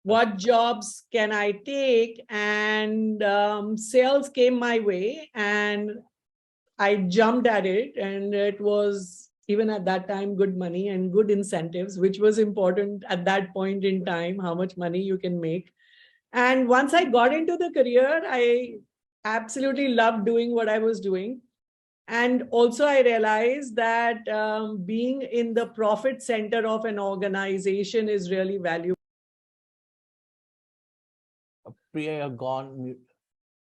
what jobs can I take? And sales came my way and I jumped at it. And it was, even at that time, good money and good incentives, which was important at that point in time, how much money you can make. And once I got into the career, I absolutely loved doing what I was doing. And also I realized that being in the profit center of an organization is really valuable. Priya, you're gone.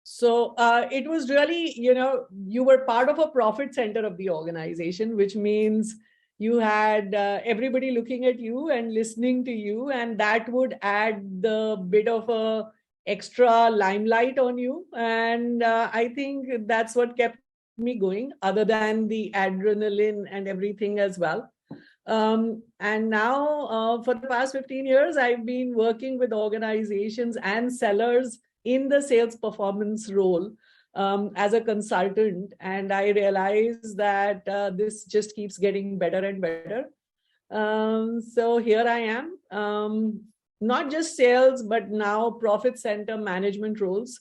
So it was really, you were part of a profit center of the organization, which means you had everybody looking at you and listening to you, and that would add the bit of a extra limelight on you. And I think that's what kept me going, other than the adrenaline and everything as well. And now for the past 15 years, I've been working with organizations and sellers in the sales performance role as a consultant. And I realize that this just keeps getting better and better. So here I am, not just sales, but now profit center management roles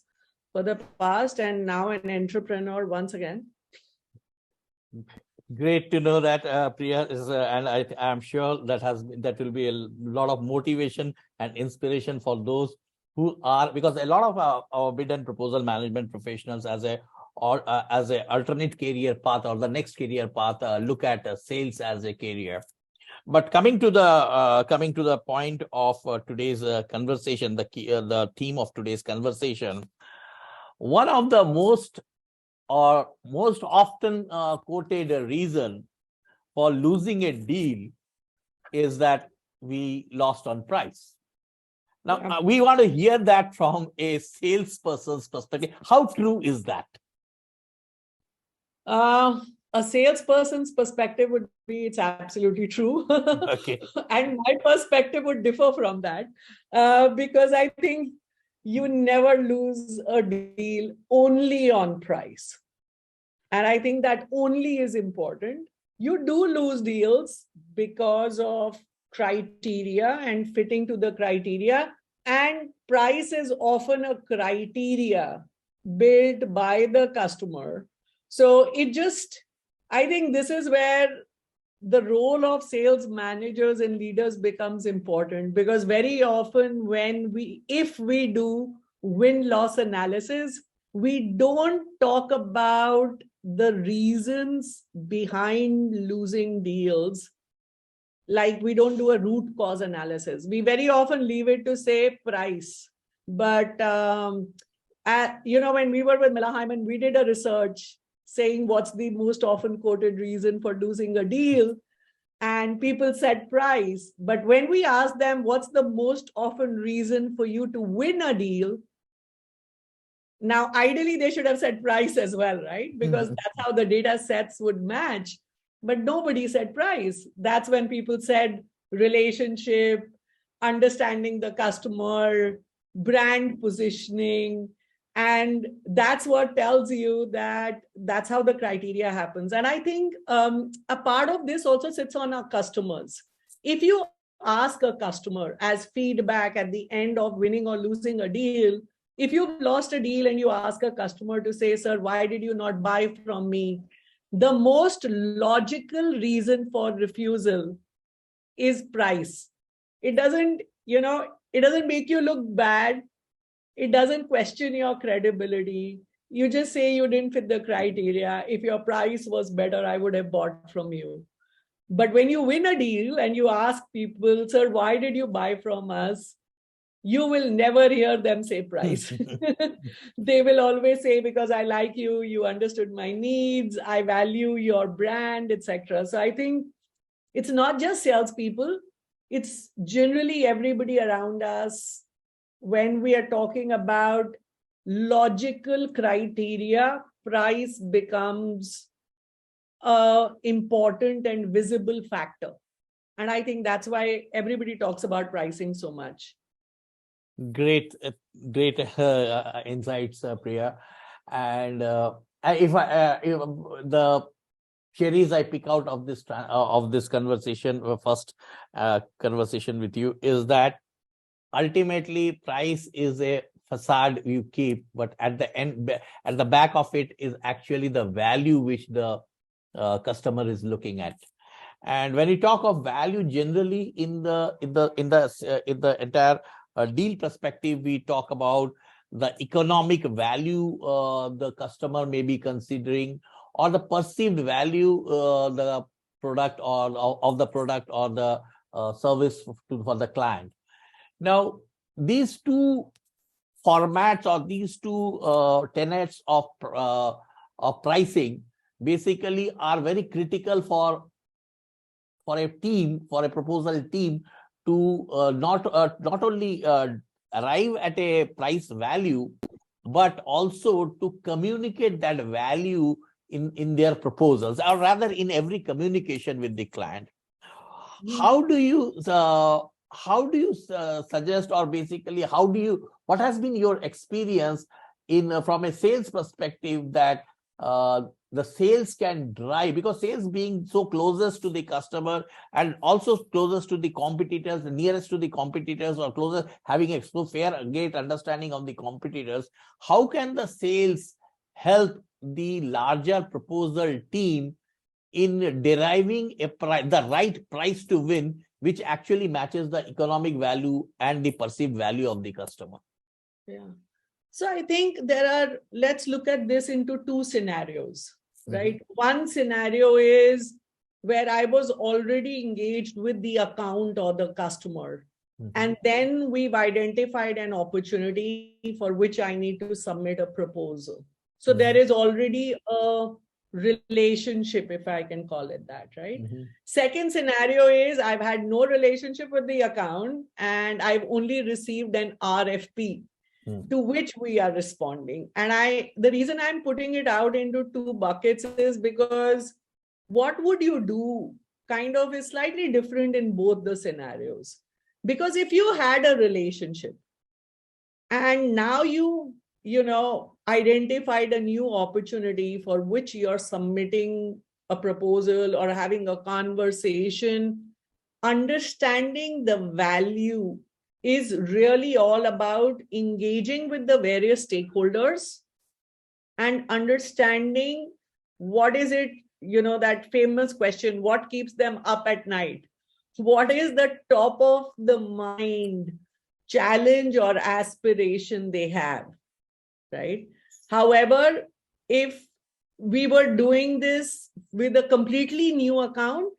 for the past, and now an entrepreneur once again. Great to know that, Priya, and I'm sure that will be a lot of motivation and inspiration for those who are, because a lot of our bid and proposal management professionals as a alternate career path or the next career path look at sales as a career. But coming to the point of today's conversation, the theme of today's conversation, one of the most often quoted reason for losing a deal is that we lost on price. Now, we want to hear that from a salesperson's perspective. How true is that? A salesperson's perspective would be, it's absolutely true. Okay. And my perspective would differ from that because I think you never lose a deal only on price. And I think that only is important. You do lose deals because of criteria and fitting to the criteria. And price is often a criteria built by the customer. So I think this is where the role of sales managers and leaders becomes important, because very often if we do win-loss analysis, we don't talk about the reasons behind losing deals. Like, we don't do a root cause analysis. We very often leave it to say price. But, when we were with Miller Hyman, we did a research saying what's the most often quoted reason for losing a deal. And people said price. But when we asked them what's the most often reason for you to win a deal, now ideally they should have said price as well, right? Because that's how the data sets would match. But nobody said price. That's when people said relationship, understanding the customer, brand positioning. And that's what tells you that that's how the criteria happens. And I think a part of this also sits on our customers. If you ask a customer as feedback at the end of winning or losing a deal, if you've lost a deal and you ask a customer to say, sir, why did you not buy from me? The most logical reason for refusal is price. It doesn't make you look bad. It doesn't question your credibility. You just say you didn't fit the criteria. If your price was better, I would have bought from you. But when you win a deal and you ask people, sir, why did you buy from us? You will never hear them say price. They will always say, because I like you, you understood my needs, I value your brand, etc. So I think it's not just salespeople, it's generally everybody around us. When we are talking about logical criteria, price becomes an important and visible factor. And I think that's why everybody talks about pricing so much. Great insights, Priya. And if the cherries I pick out of this conversation, first conversation with you, is that ultimately price is a facade you keep, but at the end, at the back of it is actually the value which the customer is looking at. And when we talk of value, generally in the entire deal perspective, we talk about the economic value the customer may be considering, or the perceived value the product or of the product or the service for the client. Now, these two formats or these two tenets of pricing basically are very critical for a team, for a proposal team, to not only arrive at a price value, but also to communicate that value in their proposals, or rather in every communication with the client. How do you suggest, or basically what has been your experience in from a sales perspective, that the sales can drive, because sales being so closest to the customer and also closest to the competitors, nearest to the competitors, or closer, having a so fair, great understanding of the competitors, how can the sales help the larger proposal team in deriving the right price to win, which actually matches the economic value and the perceived value of the customer? Yeah. So I think let's look at this into two scenarios, right? One scenario is where I was already engaged with the account or the customer. And then we've identified an opportunity for which I need to submit a proposal. So there is already a relationship, if I can call it that, right? Second scenario is I've had no relationship with the account and I've only received an RFP to which we are responding. And the reason I'm putting it out into two buckets is because what would you do kind of is slightly different in both the scenarios. Because if you had a relationship and now you identified a new opportunity for which you're submitting a proposal or having a conversation, understanding the value is really all about engaging with the various stakeholders and understanding what is it, that famous question, what keeps them up at night? What is the top of the mind challenge or aspiration they have, right? However, if we were doing this with a completely new account,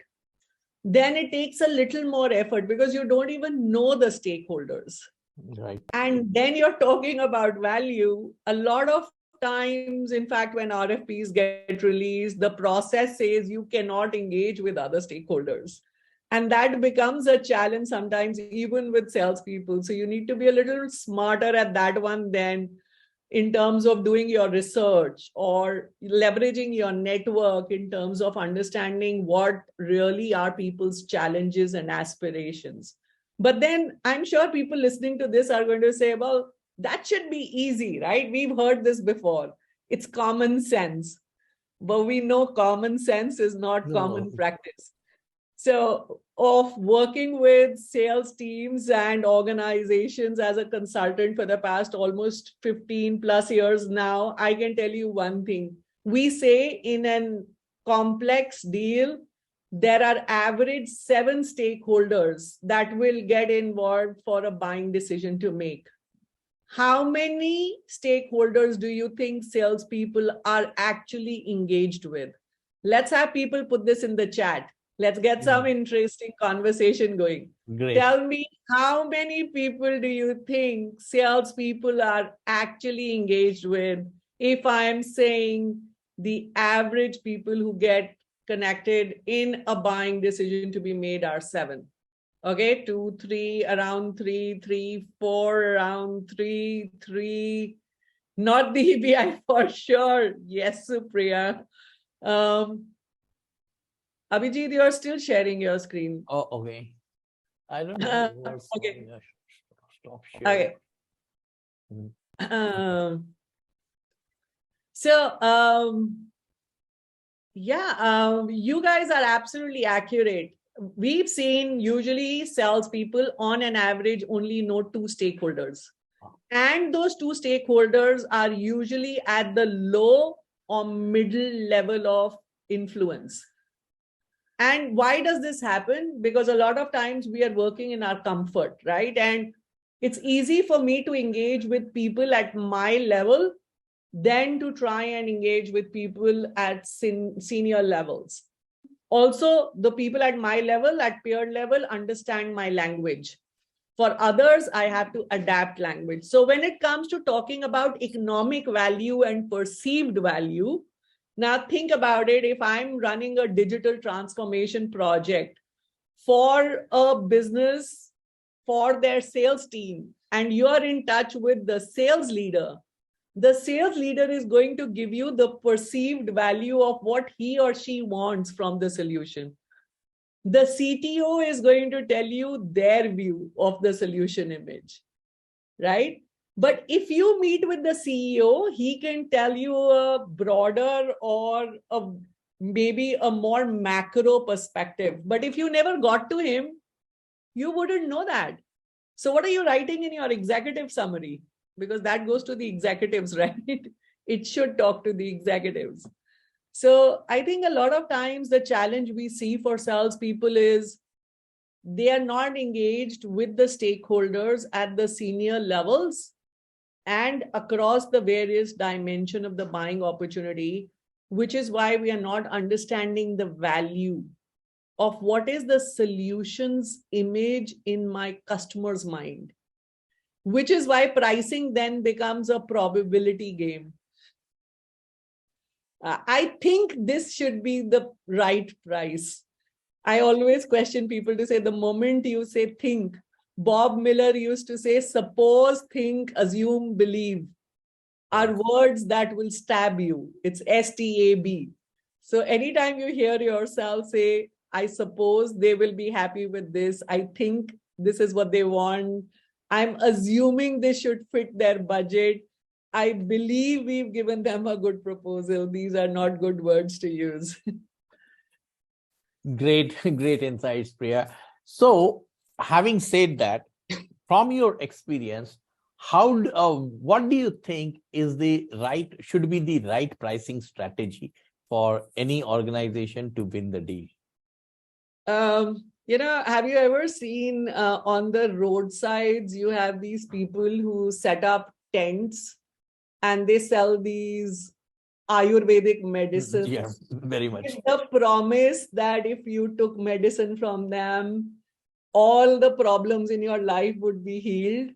then it takes a little more effort because you don't even know the stakeholders. Right. And then you're talking about value. A lot of times, in fact, when RFPs get released, the process says you cannot engage with other stakeholders. And that becomes a challenge sometimes, even with salespeople. So you need to be a little smarter at that one then, in terms of doing your research or leveraging your network in terms of understanding what really are people's challenges and aspirations. But then I'm sure people listening to this are going to say, well, that should be easy, right? We've heard this before. It's common sense. But we know common sense is not common practice. So of working with sales teams and organizations as a consultant for the past almost 15 plus years now, I can tell you one thing. We say in a complex deal, there are average 7 stakeholders that will get involved for a buying decision to make. How many stakeholders do you think salespeople are actually engaged with? Let's have people put this in the chat. Let's get some interesting conversation going. Great. Tell me, how many people do you think salespeople are actually engaged with? If I'm saying the average people who get connected in a buying decision to be made are 7. Okay, 2, 3, around 3, 3, 4, around 3, 3. Not the EBI for sure. Yes, Supriya. Abhijit, you're still sharing your screen. Oh, okay. I don't know. Okay. Stop sharing. Okay. You guys are absolutely accurate. we've seen usually salespeople on an average only know two stakeholders. And those two stakeholders are usually at the low or middle level of influence. And why does this happen? Because a lot of times we are working in our comfort, right? And it's easy for me to engage with people at my level than to try and engage with people at senior levels. Also, the people at my level, at peer level, understand my language. For others, I have to adapt language. So when it comes to talking about economic value and perceived value, now think about it. If I'm running a digital transformation project for a business, for their sales team, and you're in touch with the sales leader is going to give you the perceived value of what he or she wants from the solution. The CTO is going to tell you their view of the solution image, right? But if you meet with the CEO, he can tell you a broader or maybe a more macro perspective. But if you never got to him, you wouldn't know that. So what are you writing in your executive summary? Because that goes to the executives, right? It should talk to the executives. So I think a lot of times the challenge we see for salespeople is they are not engaged with the stakeholders at the senior levels and across the various dimensions of the buying opportunity, which is why we are not understanding the value of what is the solutions image in my customer's mind, which is why pricing then becomes a probability game. I think this should be the right price. I always question people to say the moment you say think, Bob Miller used to say, suppose, think, assume, believe are words that will stab you. It's STAB. So anytime you hear yourself say, I suppose they will be happy with this. I think this is what they want. I'm assuming this should fit their budget. I believe we've given them a good proposal. These are not good words to use. Great insights, Priya. So, having said that, from your experience, what do you think is should be the right pricing strategy for any organization to win the deal? Have you ever seen on the roadsides, you have these people who set up tents and they sell these Ayurvedic medicines. Yeah, very much. With the promise that if you took medicine from them, all the problems in your life would be healed.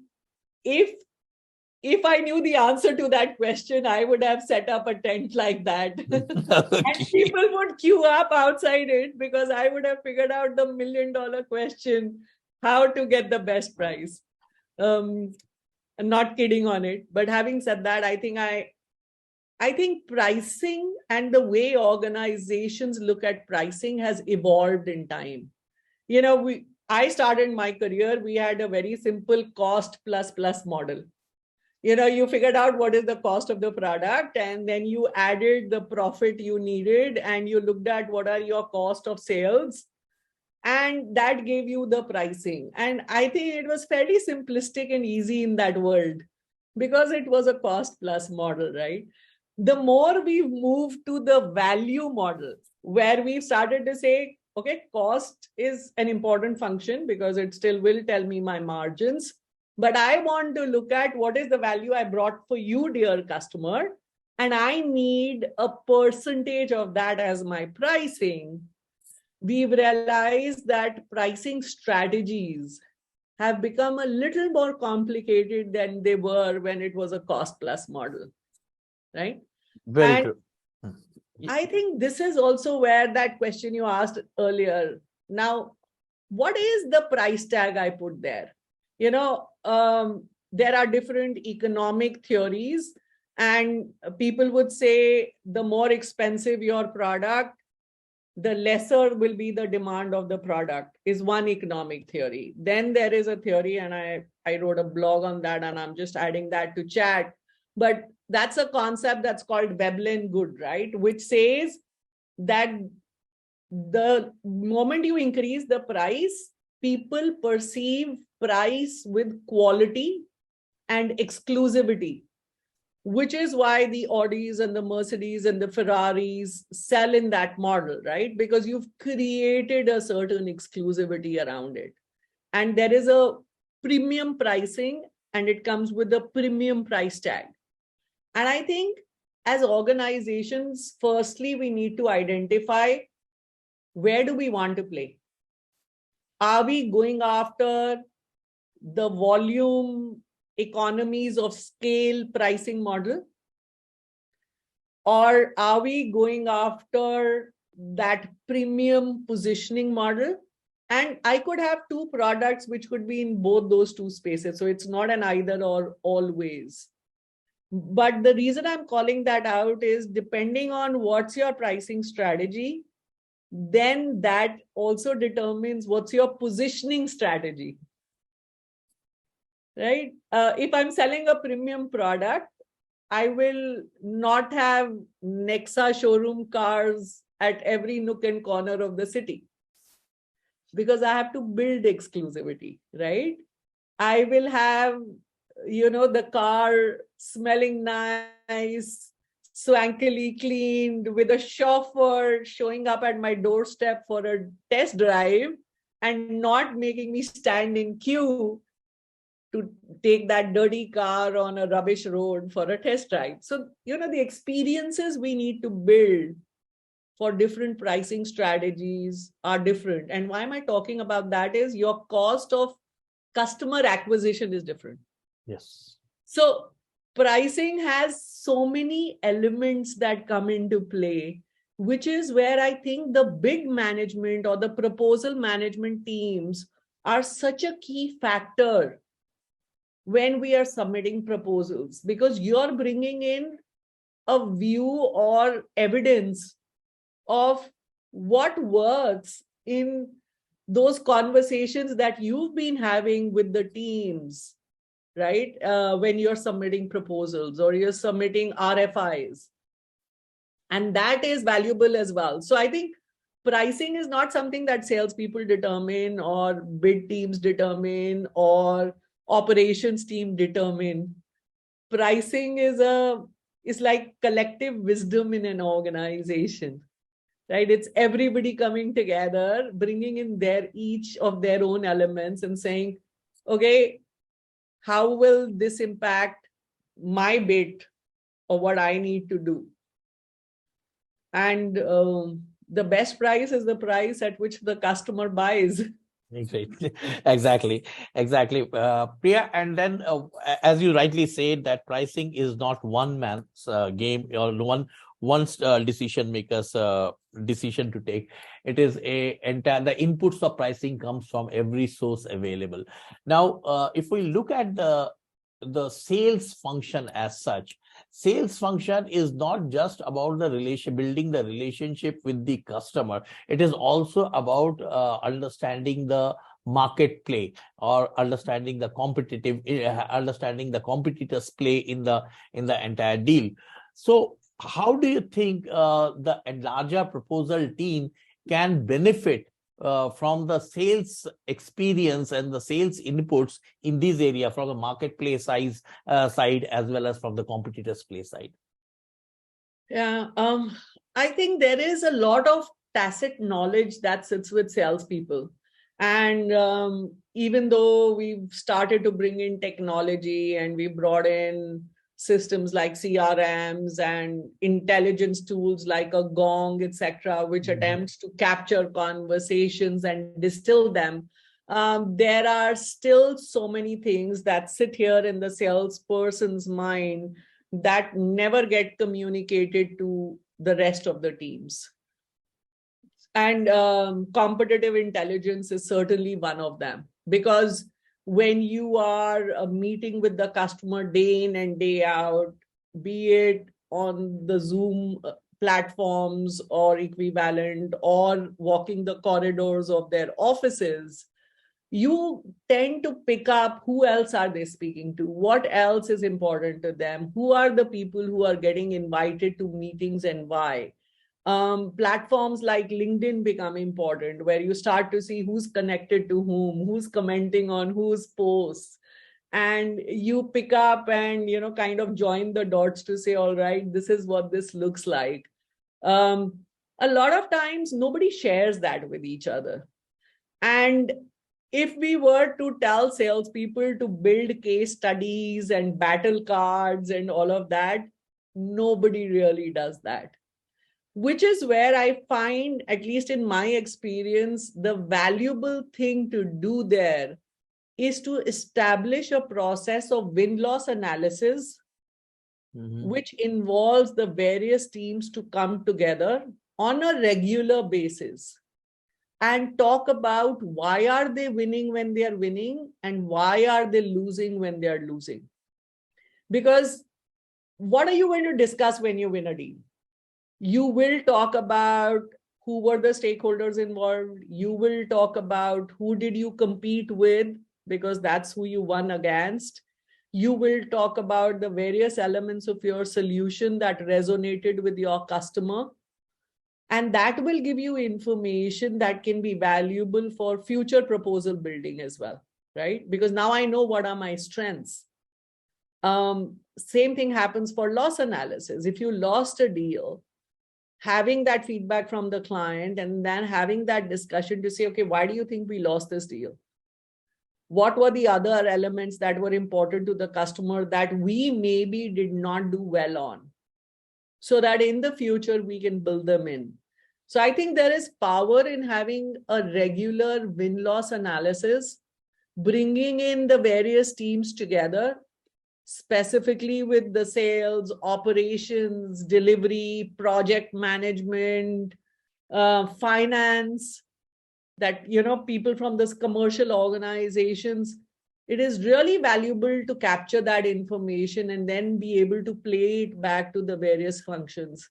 If I knew the answer to that question, I would have set up a tent like that. Okay. And people would queue up outside it because I would have figured out the $1 million question, how to get the best price. I'm not kidding on it. But having said that, I think pricing and the way organizations look at pricing has evolved in time. I started my career, we had a very simple cost plus model. You figured out what is the cost of the product, and then you added the profit you needed, and you looked at what are your cost of sales, and that gave you the pricing. And I think it was fairly simplistic and easy in that world because it was a cost plus model, right? The more we've moved to the value model, where we've started to say, okay, cost is an important function because it still will tell me my margins. But I want to look at what is the value I brought for you, dear customer, and I need a percentage of that as my pricing. We've realized that pricing strategies have become a little more complicated than they were when it was a cost plus model, right? Very true. I think this is also where that question you asked earlier. Now, what is the price tag I put there? There are different economic theories, and people would say the more expensive your product, the lesser will be the demand of the product, is one economic theory. Then there is a theory, and I wrote a blog on that, and I'm just adding that to chat. But that's a concept that's called Veblen good, right? Which says that The moment you increase the price, people perceive price with quality and exclusivity, which is why the Audis and the Mercedes and the Ferraris sell in that model, right? Because you've created a certain exclusivity around it. And there is a premium pricing, and it comes with a premium price tag. And I think as organizations, firstly, we need to identify, where do we want to play? Are we going after the volume economies of scale pricing model? Or are we going after that premium positioning model? And I could have two products which could be in both those two spaces. So it's not an either or always. But the reason I'm calling that out is, depending on what's your pricing strategy, then that also determines what's your positioning strategy, right? If I'm selling a premium product, I will not have Nexa showroom cars at every nook and corner of the city, because I have to build exclusivity, right? I will have, the car smelling nice, swankily cleaned, with a chauffeur showing up at my doorstep for a test drive and not making me stand in queue to take that dirty car on a rubbish road for a test drive. So, the experiences we need to build for different pricing strategies are different. And why am I talking about that is, your cost of customer acquisition is different. Yes. So pricing has so many elements that come into play, which is where I think the bid management or the proposal management teams are such a key factor when we are submitting proposals, because you're bringing in a view or evidence of what works in those conversations that you've been having with the teams, right? When you're submitting proposals or you're submitting RFIs. And that is valuable as well. So I think pricing is not something that salespeople determine or bid teams determine or operations team determine. Pricing is like collective wisdom in an organization, right? It's everybody coming together, bringing in each of their own elements and saying, okay, how will this impact my bid or what I need to do? And the best price is the price at which the customer buys. Exactly. Priya, and then as you rightly said, that pricing is not one man's game or one's decision maker's decision to take. It is the inputs of pricing comes from every source available. Now, if we look at the sales function as such, sales function is not just about building the relationship with the customer. It is also about understanding the market play, or understanding the competitors play in the entire deal. So how do you think the larger proposal team can benefit from the sales experience and the sales inputs in this area, from the marketplace side as well as from the competitors play side? Yeah, I think there is a lot of tacit knowledge that sits with salespeople. And even though we've started to bring in technology and we brought in systems like CRMs and intelligence tools like a Gong, etc., which attempts to capture conversations and distill them, there are still so many things that sit here in the salesperson's mind that never get communicated to the rest of the teams. And competitive intelligence is certainly one of them, because when you are meeting with the customer day in and day out, be it on the Zoom platforms or equivalent, or walking the corridors of their offices, you tend to pick up who else are they speaking to, what else is important to them, who are the people who are getting invited to meetings and why. Platforms like LinkedIn become important, where you start to see who's connected to whom, who's commenting on whose posts, and you pick up and kind of join the dots to say, all right, this is what this looks like. A lot of times nobody shares that with each other. And if we were to tell salespeople to build case studies and battle cards and all of that, nobody really does that. Which is where I find, at least in my experience, the valuable thing to do there is to establish a process of win-loss analysis, which involves the various teams to come together on a regular basis and talk about why are they winning when they are winning and why are they losing when they are losing. Because what are you going to discuss when you win a deal? You will talk about who were the stakeholders involved. You will talk about who did you compete with, because that's who you won against. You will talk about the various elements of your solution that resonated with your customer. And that will give you information that can be valuable for future proposal building as well, right? Because now I know what are my strengths. Same thing happens for loss analysis. If you lost a deal, having that feedback from the client and then having that discussion to say, okay, why do you think we lost this deal? What were the other elements that were important to the customer that we maybe did not do well on, so that in the future we can build them in? So I think there is power in having a regular win-loss analysis, bringing in the various teams together, specifically with the sales, operations, delivery, project management, finance, that, people from this commercial organizations. It is really valuable to capture that information and then be able to play it back to the various functions.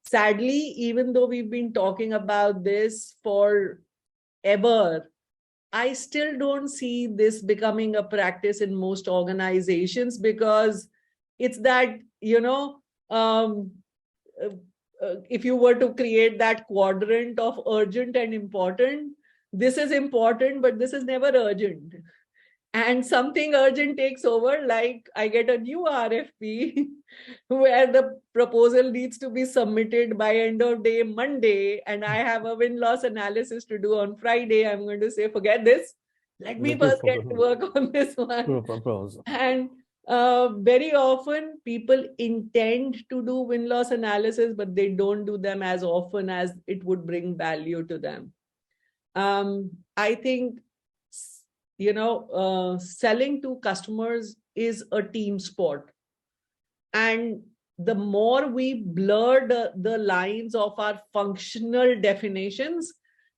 Sadly, even though we've been talking about this for ever, I still don't see this becoming a practice in most organizations, because it's that, if you were to create that quadrant of urgent and important, this is important, but this is never urgent. And something urgent takes over, like I get a new RFP where the proposal needs to be submitted by end of day Monday, and I have a win-loss analysis to do on Friday. I'm going to say, forget this. Let me first get to work on this one. And very often people intend to do win-loss analysis, but they don't do them as often as it would bring value to them. I think selling to customers is a team sport. And the more we blur the lines of our functional definitions,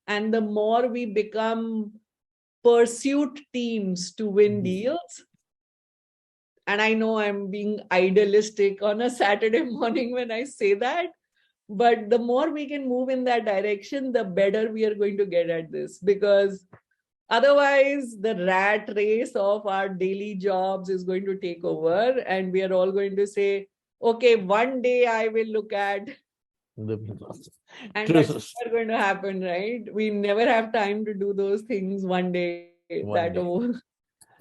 and the more we become pursuit teams to win deals. And I know I'm being idealistic on a Saturday morning when I say that, but the more we can move in that direction, the better we are going to get at this. Because otherwise, the rat race of our daily jobs is going to take over, and we are all going to say, okay, one day I will look at. And that's never going to happen, right? We never have time to do those things one day.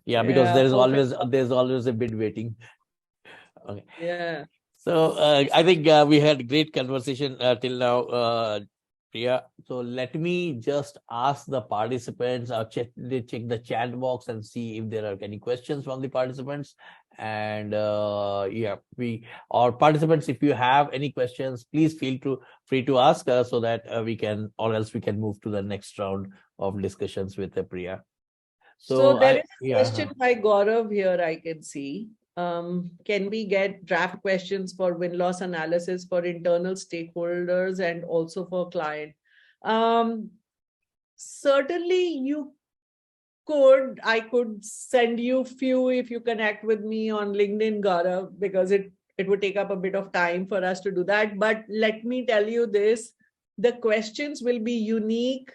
Yeah, because there's always a bid waiting. Okay. Yeah. So I think we had great conversation till now, Priya. So let me just ask the participants, check the chat box and see if there are any questions from the participants. And participants, if you have any questions, please feel free to ask so that we can, or else we can move to the next round of discussions with Priya. So there is a question by Gaurav here I can see. Can we get draft questions for win-loss analysis for internal stakeholders and also for client? Certainly you could. I could send you few if you connect with me on LinkedIn, Gaurav, because it would take up a bit of time for us to do that. But let me tell you this, the questions will be unique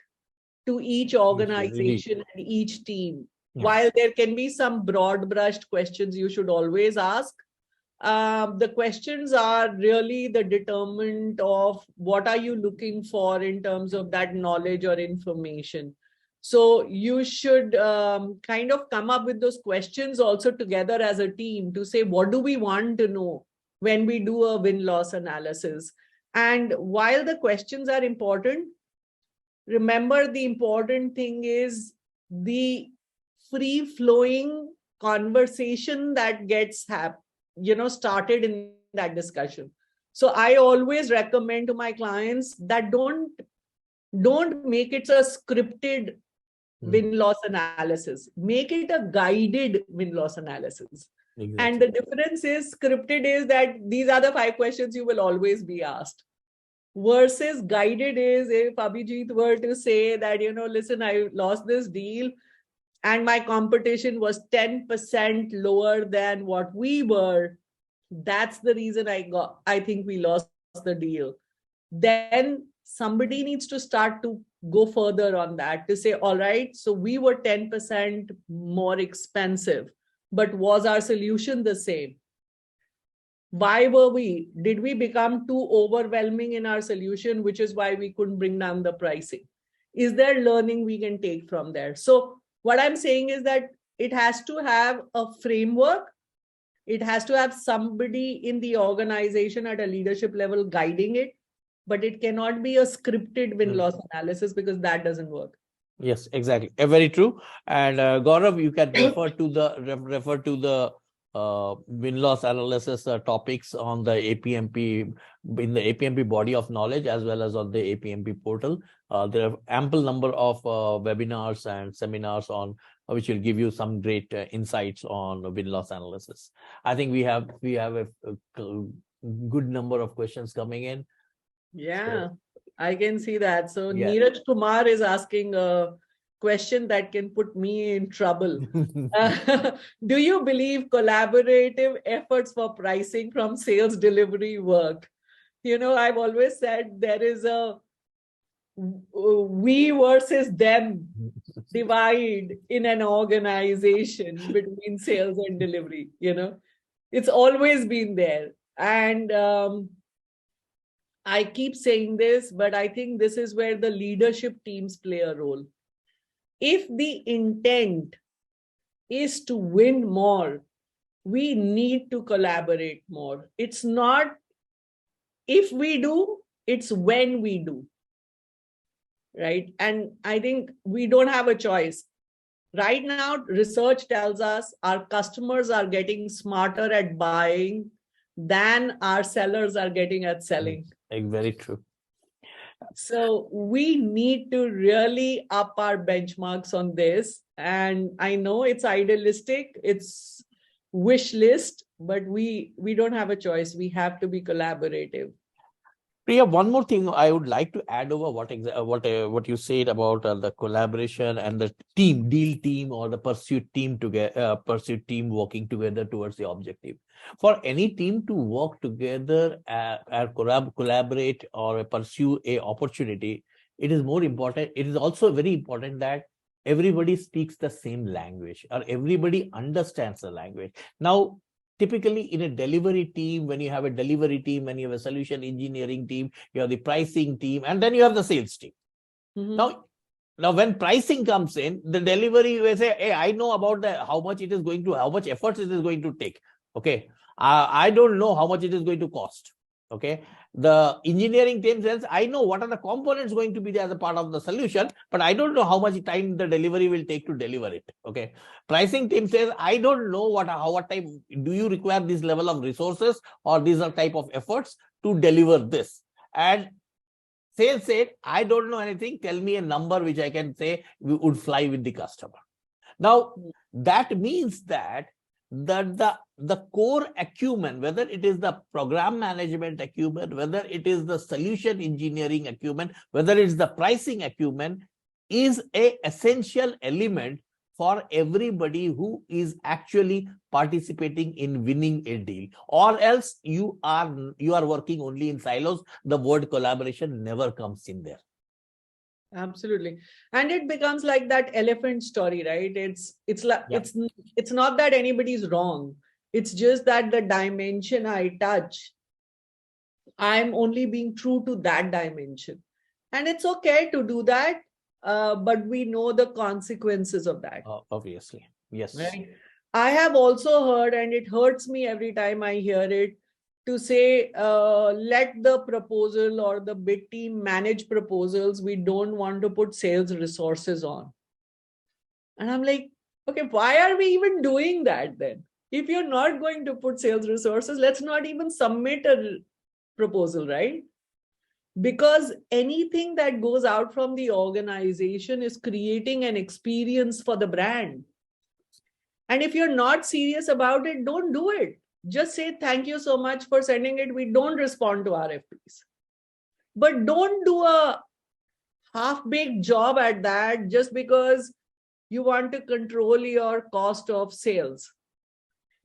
to each organization and each team. Yeah. While there can be some broad brushed questions you should always ask, the questions are really the determinant of what are you looking for in terms of that knowledge or information. So you should kind of come up with those questions also together as a team to say, what do we want to know when we do a win-loss analysis? And while the questions are important, remember the important thing is the free-flowing conversation that gets started in that discussion. So I always recommend to my clients that don't make it a scripted win-loss analysis. Make it a guided win-loss analysis. Exactly. And the difference is scripted is that these are the 5 questions you will always be asked. Versus guided is if Abhijit were to say that, listen, I lost this deal and my competition was 10% lower than what we were. That's the reason I think we lost the deal. Then somebody needs to start to go further on that to say, all right, so we were 10% more expensive, but was our solution the same? Why did we become too overwhelming in our solution, which is why we couldn't bring down the pricing? Is there learning we can take from there? So what I'm saying is that it has to have a framework. It has to have somebody in the organization at a leadership level guiding it, but it cannot be a scripted win-loss analysis because that doesn't work. Yes, exactly. Very true. And Gaurav, you can refer to the win-loss analysis topics on the APMP, in the APMP body of knowledge, as well as on the APMP portal. There are ample number of webinars and seminars on which will give you some great insights on win-loss analysis. I think we have a good number of questions coming in. Yeah, so, I can see that. So yeah. Neeraj Kumar is asking a question that can put me in trouble. Do you believe collaborative efforts for pricing from sales delivery work? I've always said there is a we versus them divide in an organization between sales and delivery. It's always been there. And I keep saying this, but I think this is where the leadership teams play a role. If the intent is to win more, we need to collaborate more. It's not if we do, it's when we do. Right? And I think we don't have a choice. Right now, research tells us our customers are getting smarter at buying than our sellers are getting at selling. Very true. So we need to really up our benchmarks on this. And I know it's idealistic, it's wish list, but we don't have a choice. We have to be collaborative. Priya, one more thing I would like to add over what you said about the collaboration and the deal team or the pursuit team working together towards the objective. For any team to work together and collaborate or pursue a opportunity, it is more important. It is also very important that everybody speaks the same language or everybody understands the language. Now, typically in a delivery team, when you have a delivery team, when you have a solution engineering team, you have the pricing team, and then you have the sales team. Mm-hmm. Now when pricing comes in, the delivery will say, hey, I know about how much efforts it is going to take. Okay. I don't know how much it is going to cost. Okay. The engineering team says, I know what are the components going to be there as a part of the solution, but I don't know how much time the delivery will take to deliver it. Okay. Pricing team says, I don't know what time do you require this level of resources or these are type of efforts to deliver this. And sales said, I don't know anything. Tell me a number which I can say we would fly with the customer. Now, that means that the core acumen, whether it is the program management acumen, whether it is the solution engineering acumen, whether it's the pricing acumen, is an essential element for everybody who is actually participating in winning a deal. Or else you are working only in silos. The word collaboration never comes in there. Absolutely. And it becomes like that elephant story, right? It's not that anybody's wrong. It's just that the dimension I touch, I'm only being true to that dimension. And it's okay to do that, but we know the consequences of that. Obviously. Yes. Right. I have also heard, and it hurts me every time I hear it, to say, let the proposal or the bid team manage proposals. We don't want to put sales resources on. And I'm like, okay, why are we even doing that then? If you're not going to put sales resources, let's not even submit a proposal, right? Because anything that goes out from the organization is creating an experience for the brand. And if you're not serious about it, don't do it. Just say thank you so much for sending it. We don't respond to RFPs. But don't do a half-baked job at that just because you want to control your cost of sales.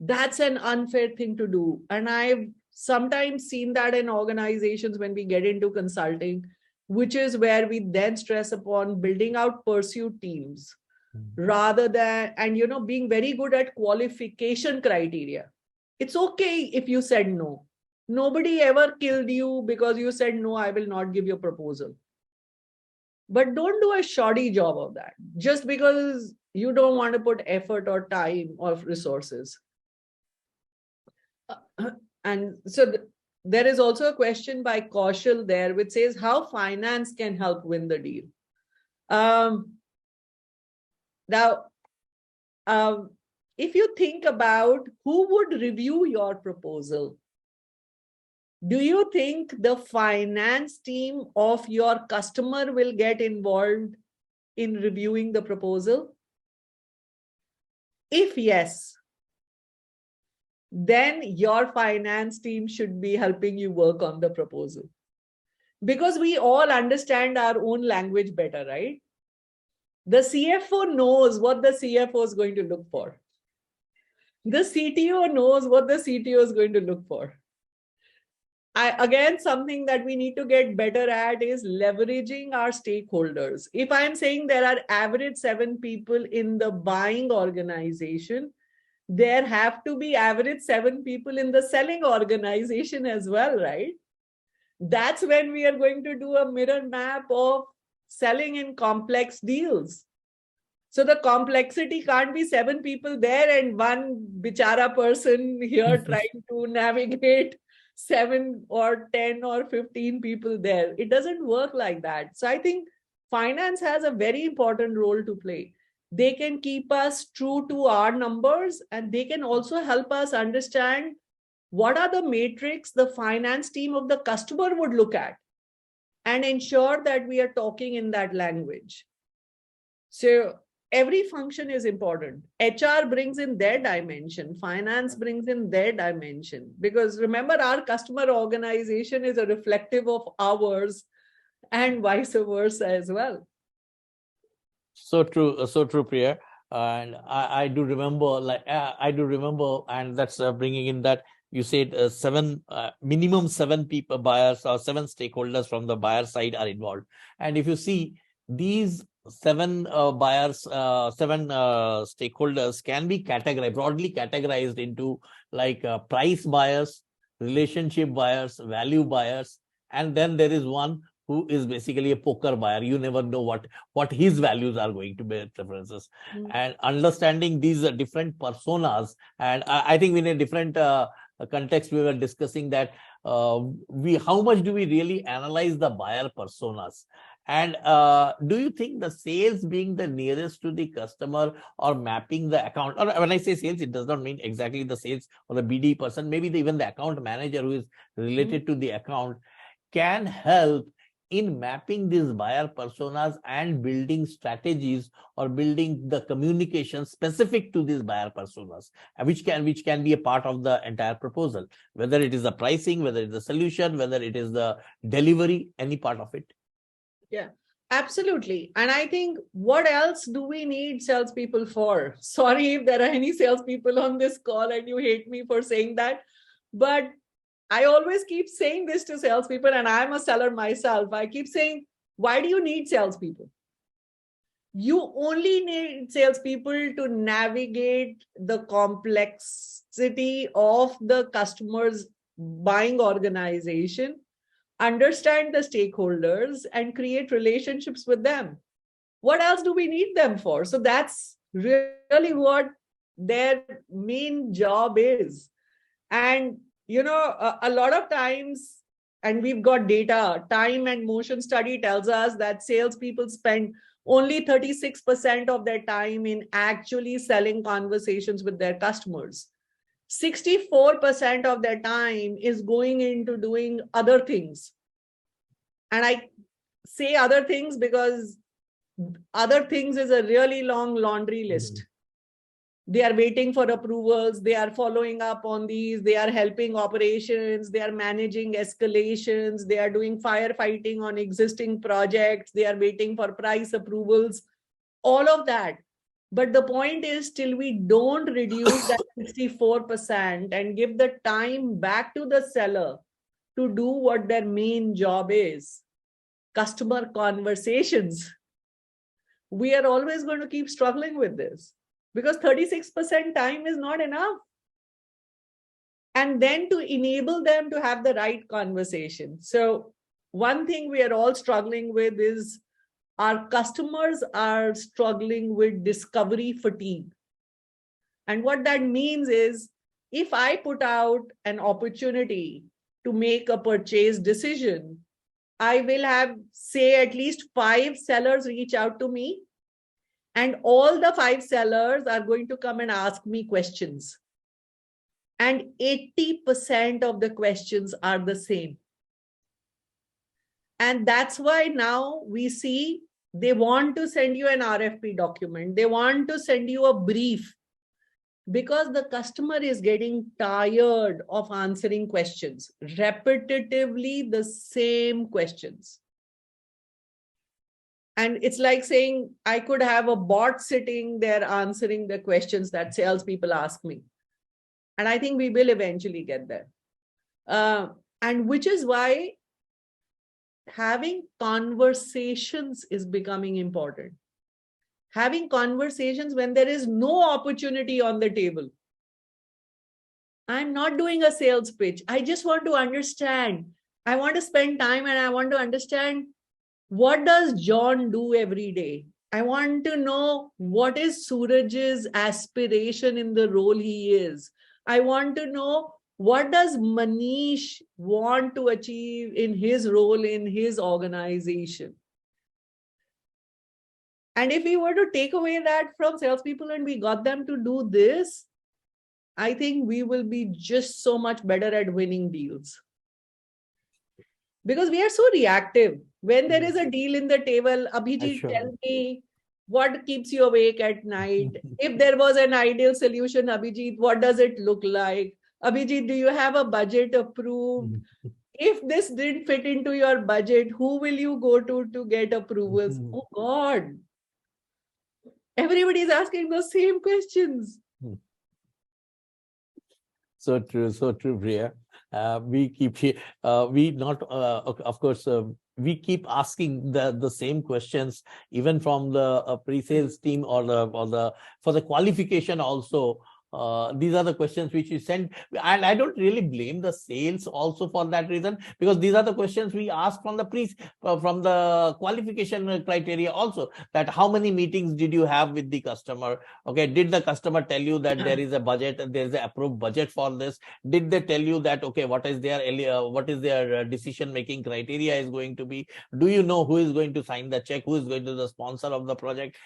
That's an unfair thing to do. And I've sometimes seen that in organizations when we get into consulting, which is where we then stress upon building out pursuit teams rather than, and being very good at qualification criteria. It's okay if you said no. Nobody ever killed you because you said no, I will not give you a proposal. But don't do a shoddy job of that just because you don't want to put effort or time or resources. And so there is also a question by Kaushal there, which says how finance can help win the deal. Now, if you think about who would review your proposal, do you think the finance team of your customer will get involved in reviewing the proposal? If yes, then your finance team should be helping you work on the proposal. Because we all understand our own language better, right? The CFO knows what the CFO is going to look for. The CTO knows what the CTO is going to look for. Again, something that we need to get better at is leveraging our stakeholders. If I'm saying there are average 7 people in the buying organization, there have to be average 7 people in the selling organization as well, right? That's when we are going to do a mirror map of selling in complex deals. So the complexity can't be 7 people there and one bichara person here trying to navigate 7 or 10 or 15 people there. It doesn't work like that. So I think finance has a very important role to play. They can keep us true to our numbers, and they can also help us understand what are the metrics the finance team of the customer would look at and ensure that we are talking in that language. So every function is important. HR brings in their dimension, finance brings in their dimension, because remember, our customer organization is a reflective of ours and vice versa as well. So true, Priya. And I do remember, and that's bringing in that you said minimum 7 people, buyers or 7 stakeholders from the buyer side are involved. And if you see these 7 buyers, 7 stakeholders can be broadly categorized into like price buyers, relationship buyers, value buyers, and then there is one who is basically a poker buyer. You never know what his values are going to be, preferences. And understanding these different personas, and I think in a different context we were discussing that how much do we really analyze the buyer personas? And do you think the sales being the nearest to the customer or mapping the account, or when I say sales, it does not mean exactly the sales or the BD person, maybe even the account manager who is related to the account, can help in mapping these buyer personas and building strategies or building the communication specific to these buyer personas, which can be a part of the entire proposal, whether it is the pricing, whether it's the solution, whether it is the delivery, any part of it. Yeah, absolutely. And I think, what else do we need salespeople for? Sorry if there are any salespeople on this call and you hate me for saying that, but I always keep saying this to salespeople, and I'm a seller myself. I keep saying, why do you need salespeople? You only need salespeople to navigate the complexity of the customer's buying organization, understand the stakeholders, and create relationships with them. What else do we need them for? So that's really what their main job is. And, a lot of times, and we've got data, time and motion study tells us that salespeople spend only 36% of their time in actually selling conversations with their customers. 64% of their time is going into doing other things. And I say other things because other things is a really long laundry list. They are waiting for approvals, they are following up on these, they are helping operations, they are managing escalations, they are doing firefighting on existing projects, they are waiting for price approvals, all of that. But the point is, till we don't reduce that 64% and give the time back to the seller to do what their main job is, customer conversations, we are always going to keep struggling with this. Because 36% time is not enough. And then to enable them to have the right conversation. So one thing we are all struggling with is our customers are struggling with discovery fatigue. And what that means is, if I put out an opportunity to make a purchase decision, I will have, say, at least 5 sellers reach out to me. And all the 5 sellers are going to come and ask me questions. And 80% of the questions are the same. And that's why now we see they want to send you an RFP document. They want to send you a brief because the customer is getting tired of answering questions, repetitively the same questions. And it's like saying, I could have a bot sitting there answering the questions that salespeople ask me. And I think we will eventually get there. And which is why having conversations is becoming important. Having conversations when there is no opportunity on the table. I'm not doing a sales pitch. I just want to understand. I want to spend time and I want to understand, what does John do every day? I want to know what is Suraj's aspiration in the role he is. I want to know, what does Manish want to achieve in his role in his organization? And if we were to take away that from salespeople and we got them to do this, I think we will be just so much better at winning deals. Because we are so reactive. When there is a deal in the table, Abhijit, tell me what keeps you awake at night. If there was an ideal solution, Abhijit, what does it look like? Abhijit, do you have a budget approved? If this didn't fit into your budget, who will you go to get approvals? Oh God. Everybody is asking those same questions. So true, Priya. We keep we keep asking the same questions, even from the pre-sales team or for the qualification also. These are the questions which you send, and I don't really blame the sales also for that reason, because these are the questions we ask from the qualification criteria also, that how many meetings did you have with the customer? Okay, did the customer tell you that there is a budget, there is an approved budget for this? Did they tell you that, okay, what is their decision making criteria is going to be? Do you know who is going to sign the check, who is going to be the sponsor of the project?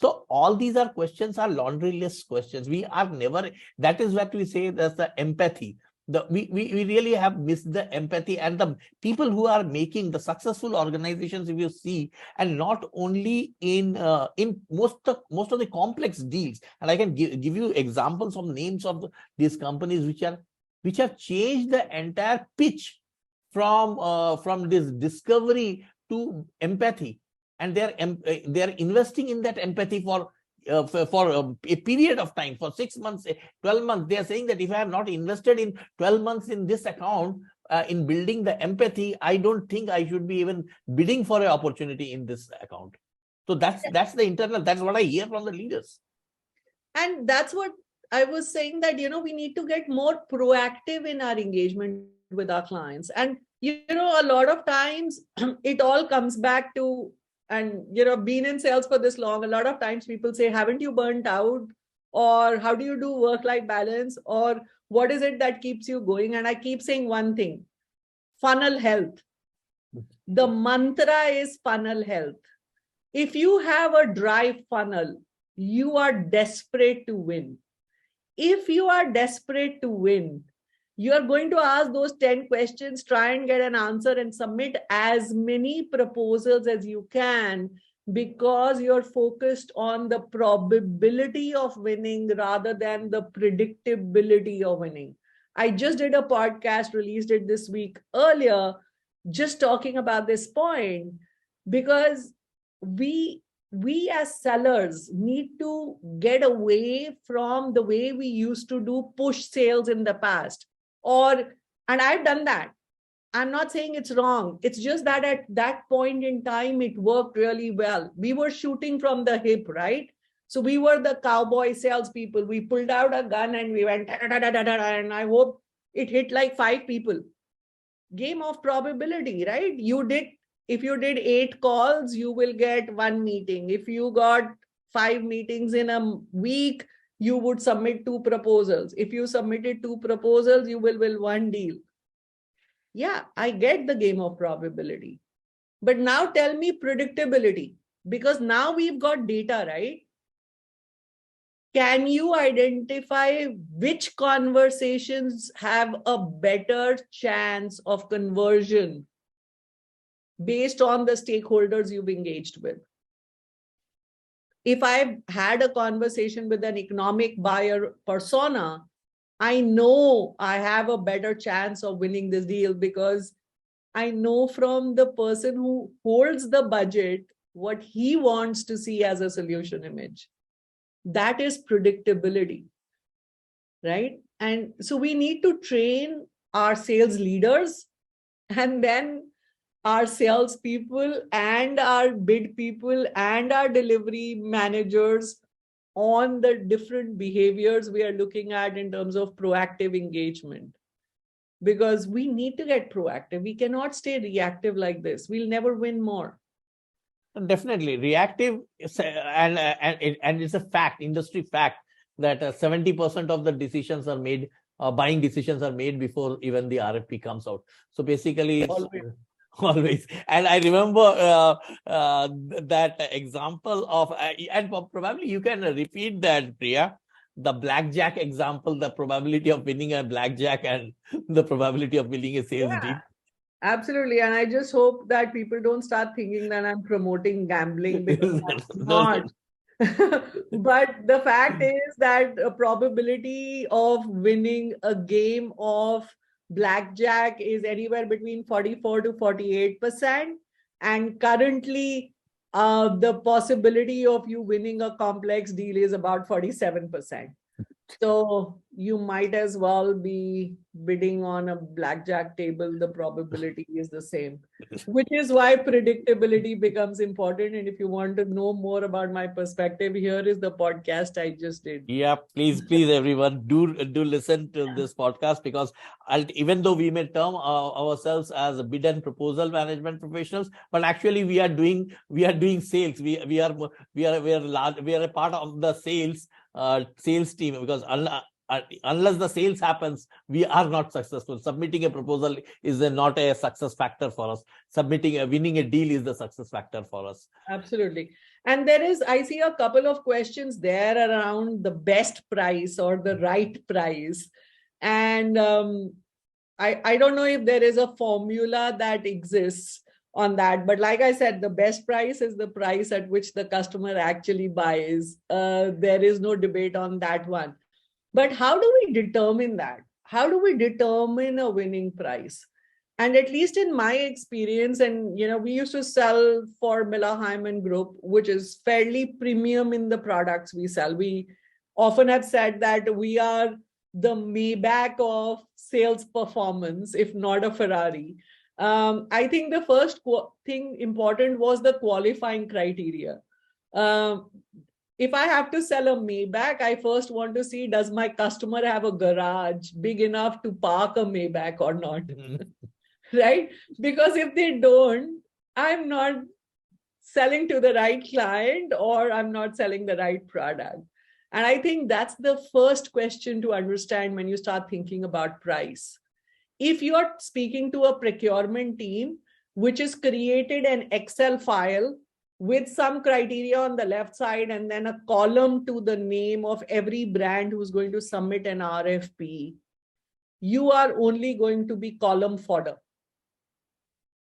So all these are questions, are laundry list questions. We are never, that is what we say, that's the empathy. We really have missed the empathy, and the people who are making the successful organizations, if you see, and not only in most of the complex deals. And I can give you examples of names of these companies which have changed the entire pitch from this discovery to empathy. And they are investing in that empathy for a period of time, for 6 months, 12 months. They are saying that if I have not invested in 12 months in this account, in building the empathy, I don't think I should be even bidding for an opportunity in this account. So that's the internal, that's what I hear from the leaders. And that's what I was saying, that, we need to get more proactive in our engagement with our clients. And, a lot of times it all comes back to, and, being in sales for this long, a lot of times people say, haven't you burnt out? Or how do you do work-life balance? Or what is it that keeps you going? And I keep saying one thing: funnel health. The mantra is funnel health. If you have a dry funnel, you are desperate to win. If you are desperate to win, you are going to ask those 10 questions, try and get an answer, and submit as many proposals as you can, because you're focused on the probability of winning rather than the predictability of winning. I just did a podcast, released it this week earlier, just talking about this point, because we as sellers need to get away from the way we used to do push sales in the past. And I've done that. I'm not saying it's wrong. It's just that at that point in time, it worked really well. We were shooting from the hip, right? So we were the cowboy salespeople. We pulled out a gun and we went, and I hope it hit like 5 people. Game of probability, right? If you did 8 calls, you will get 1 meeting. If you got 5 meetings in a week, you would submit 2 proposals. If you submitted 2 proposals, you will win 1 deal. Yeah, I get the game of probability. But now tell me predictability, because now we've got data, right? Can you identify which conversations have a better chance of conversion based on the stakeholders you've engaged with? If I've had a conversation with an economic buyer persona, I know I have a better chance of winning this deal, because I know from the person who holds the budget what he wants to see as a solution image. That is predictability, right? And so we need to train our sales leaders, and then our sales people and our bid people and our delivery managers on the different behaviors we are looking at in terms of proactive engagement. Because we need to get proactive. We cannot stay reactive like this. We'll never win more. Definitely reactive, and it's a fact, industry fact, that 70% of the decisions are made, buying decisions are made before even the RFP comes out. So basically, always. And I remember that example of, and probably you can repeat that, Priya, the blackjack example, the probability of winning a blackjack and the probability of winning a sales deal. Absolutely. And I just hope that people don't start thinking that I'm promoting gambling, because that's not. But the fact is that a probability of winning a game of blackjack is anywhere between 44 to 48%. And currently, the possibility of you winning a complex deal is about 47%. So you might as well be bidding on a blackjack table. The probability is the same, which is why predictability becomes important. And if you want to know more about my perspective, here is the podcast I just did. Yeah, please, everyone, do listen to this podcast, because even though we may term ourselves as bid and proposal management professionals, but actually we are doing sales. We are a part of the sales team, because unless the sales happens, we are not successful. Submitting a proposal is not a success factor for us. Winning a deal is the success factor for us. Absolutely. And I see a couple of questions there around the best price or the right price. And I don't know if there is a formula that exists on that. But like I said, the best price is the price at which the customer actually buys. There is no debate on that one. But how do we determine that? How do we determine a winning price? And at least in my experience, and we used to sell for Miller Hyman Group, which is fairly premium in the products we sell. We often have said that we are the Maybach of sales performance, if not a Ferrari. I think the first thing important was the qualifying criteria. Um, if I have to sell a Maybach, I first want to see, does my customer have a garage big enough to park a Maybach or not? Right? Because if they don't, I'm not selling to the right client, or I'm not selling the right product. And I think that's the first question to understand when you start thinking about price. If you're speaking to a procurement team, which is created an Excel file with some criteria on the left side and then a column to the name of every brand who's going to submit an RFP, you are only going to be column fodder,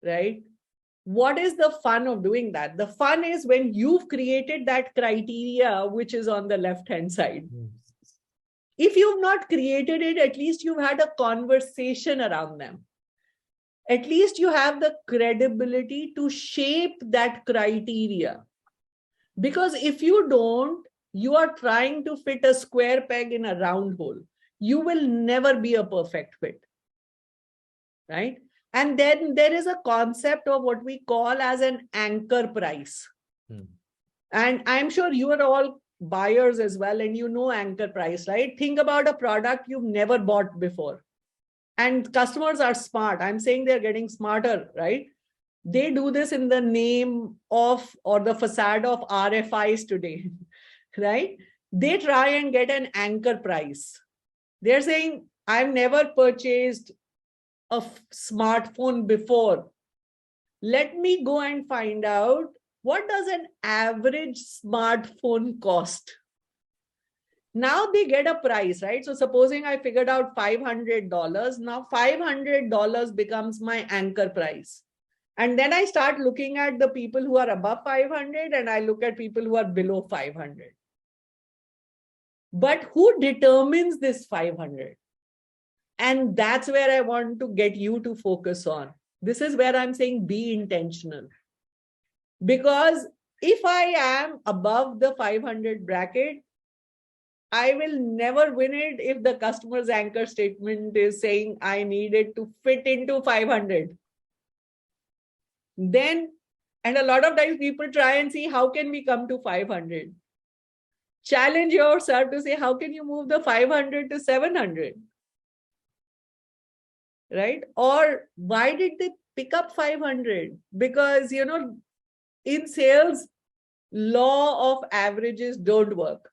right? What is the fun of doing that? The fun is when you've created that criteria, which is on the left-hand side. If you've not created it, at least you've had a conversation around them. At least you have the credibility to shape that criteria. Because if you don't, you are trying to fit a square peg in a round hole. You will never be a perfect fit, right? And then there is a concept of what we call as an anchor price. And I'm sure you are all buyers as well, and you know anchor price, right? Think about a product you've never bought before. And customers are smart. I'm saying they're getting smarter, right? They do this in the name of, or the facade of RFIs today, right? They try and get an anchor price. They're saying, I've never purchased a smartphone before. Let me go and find out, what does an average smartphone cost? Now they get a price, right? So supposing I figured out $500, now $500 becomes my anchor price. And then I start looking at the people who are above 500 and I look at people who are below 500. But who determines this 500? And that's where I want to get you to focus on. This is where I'm saying be intentional. Because if I am above the 500 bracket, I will never win it if the customer's anchor statement is saying I need it to fit into 500. Then, and a lot of times people try and see how can we come to 500. Challenge yourself to say, how can you move the 500 to 700? Right? Or why did they pick up 500? Because, you know, in sales, law of averages don't work.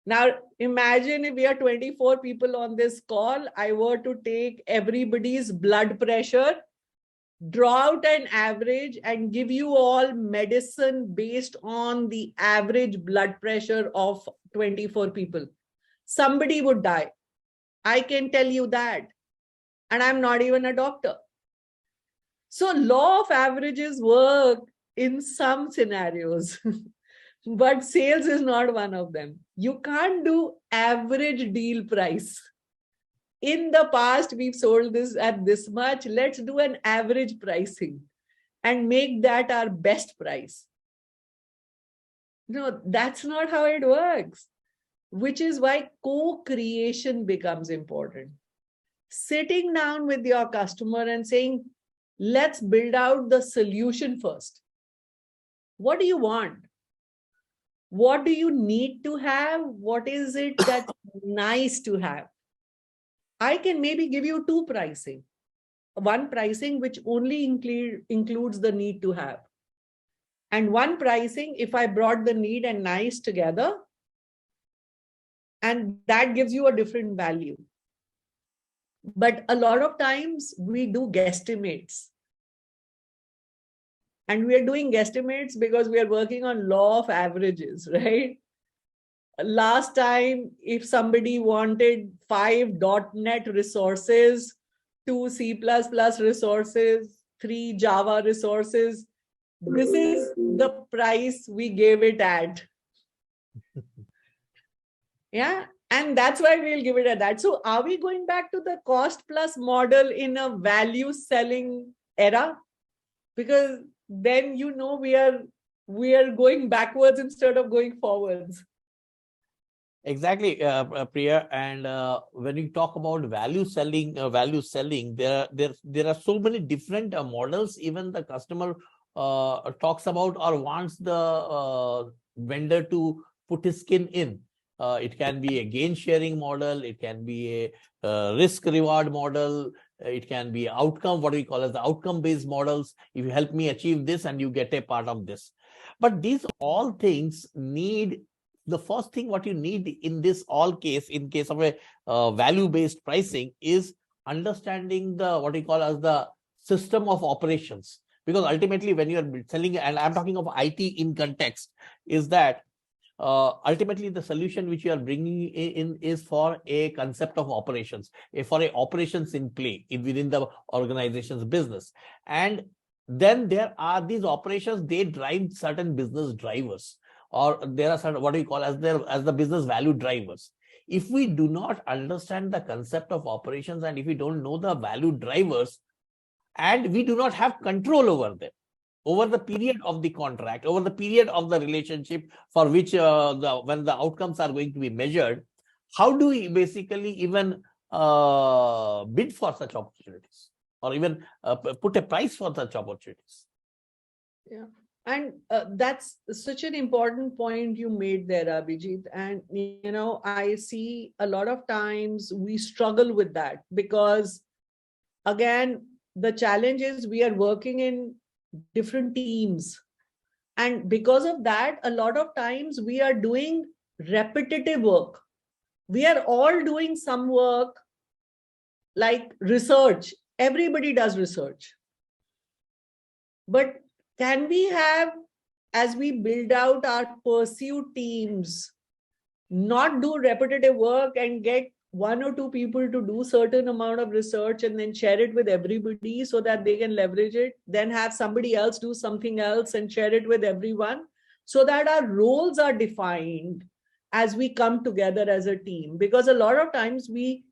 Now, imagine if we are 24 people on this call, I were to take everybody's blood pressure, draw out an average and give you all medicine based on the average blood pressure of 24 people. Somebody would die. I can tell you that. And I'm not even a doctor. So law of averages work in some scenarios. But sales is not one of them. You can't do average deal price. In the past, we've sold this at this much. Let's do an average pricing and make that our best price. No, that's not how it works, which is why co-creation becomes important. Sitting down with your customer and saying, let's build out the solution first. What do you want? What do you need to have? What is it that's nice to have? I can maybe give you two pricing. One pricing which only includes the need to have. And one pricing if I brought the need and nice together, and that gives you a different value. But a lot of times we do guesstimates. And we are doing guesstimates because we are working on law of averages, right? Last time, if somebody wanted 5 .NET resources, 2 C++ resources, 3 Java resources, this is the price we gave it at. Yeah. And that's why we'll give it at that. So are we going back to the cost plus model in a value selling era? Because then, you know, we are going backwards instead of going forwards. Exactly, Priya. And when you talk about value selling, there are so many different models. Even the customer talks about or wants the vendor to put his skin in. It can be a gain sharing model, it can be a risk reward model, it can be outcome, what we call as the outcome based models. If you help me achieve this and you get a part of this. But these all things need, the first thing what you need in this all case, in case of a value based pricing, is understanding the what we call as the system of operations. Because ultimately when you're selling, and I'm talking of IT in context, is that ultimately the solution which you are bringing in is for a concept of operations, for a operations in play within the organization's business. And then there are these operations, they drive certain business drivers, or there are certain what we call as the business value drivers. If we do not understand the concept of operations, and if we don't know the value drivers, and we do not have control over them, over the period of the contract, over the period of the relationship for which when the outcomes are going to be measured, how do we basically even bid for such opportunities, or even put a price for such opportunities? Yeah. And that's such an important point you made there, Abhijit. And, I see a lot of times we struggle with that because, again, the challenge is we are working in different teams. And because of that, a lot of times we are doing repetitive work. We are all doing some work like research. Everybody does research. But can we have, as we build out our pursuit teams, not do repetitive work and get one or two people to do certain amount of research and then share it with everybody so that they can leverage it, then have somebody else do something else and share it with everyone, so that our roles are defined as we come together as a team? Because a lot of times we